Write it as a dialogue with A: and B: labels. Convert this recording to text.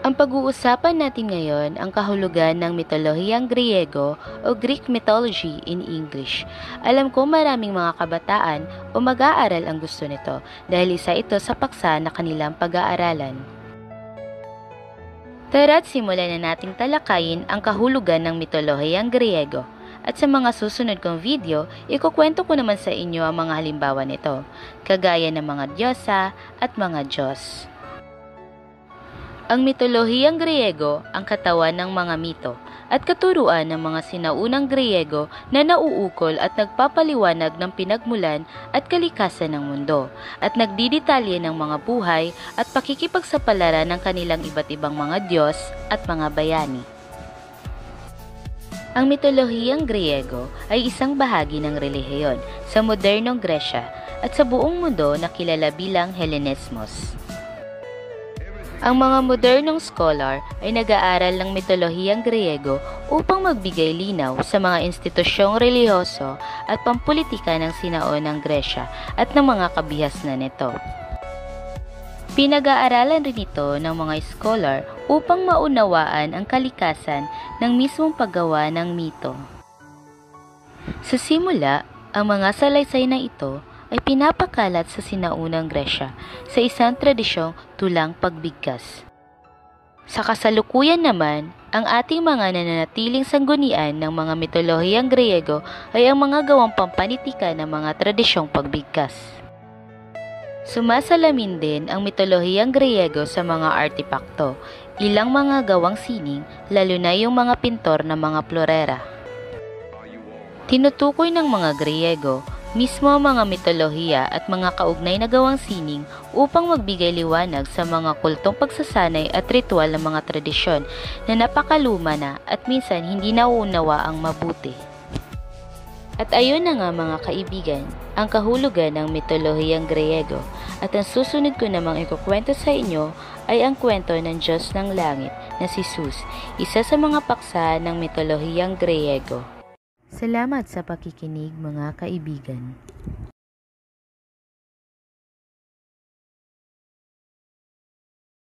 A: Ang pag-uusapan natin ngayon ang kahulugan ng mitolohiyang Griego o Greek mythology in English. Alam ko maraming mga kabataan o mag-aaral ang gusto nito dahil isa ito sa paksa na kanilang pag-aaralan. Tara't simulan na nating talakayin ang kahulugan ng mitolohiyang Griego. At sa mga susunod kong video, ikukwento ko naman sa inyo ang mga halimbawa nito, kagaya ng mga diyosa at mga Diyos. Ang mitolohiyang Griego ang katawan ng mga mito at katuruan ng mga sinaunang Griego na nauukol at nagpapaliwanag ng pinagmulan at kalikasan ng mundo at nagdidetalye ng mga buhay at pakikipagsapalaran ng kanilang iba't ibang mga Diyos at mga bayani. Ang mitolohiyang Griego ay isang bahagi ng relihiyon sa modernong Gresya at sa buong mundo na kilala bilang Hellenismos. Ang mga modernong scholar ay nag-aaral ng mitolohiyang Griego upang magbigay linaw sa mga institusyong relihiyoso at pampulitika ng sinaunang Gresya at ng mga kabihasnan nito. Pinag-aaralan rin ito ng mga scholar upang maunawaan ang kalikasan ng mismong paggawa ng mito. Sa simula, ang mga salaysay na ito ay pinapakalat sa sinaunang Gresya sa isang tradisyong tulang pagbigkas. Sa kasalukuyan naman, ang ating mga nananatiling sanggunian ng mga mitolohiyang Griego ay ang mga gawang pampanitika ng mga tradisyong pagbigkas. Sumasalamin din ang mitolohiyang Griego sa mga artipakto, ilang mga gawang sining, lalo na yung mga pintor ng mga florera. Tinutukoy ng mga Griego mismo ang mga mitolohiya at mga kaugnay na gawang sining upang magbigay liwanag sa mga kultong pagsasanay at ritual ng mga tradisyon na napakaluma na at minsan hindi nauunawa ang mabuti. At ayun na nga mga kaibigan, ang kahulugan ng mitolohiyang Griego at ang susunod ko namang ikukwento sa inyo ay ang kwento ng Diyos ng Langit na si Zeus, isa sa mga paksa ng mitolohiyang Griego. Salamat sa pakikinig mga kaibigan.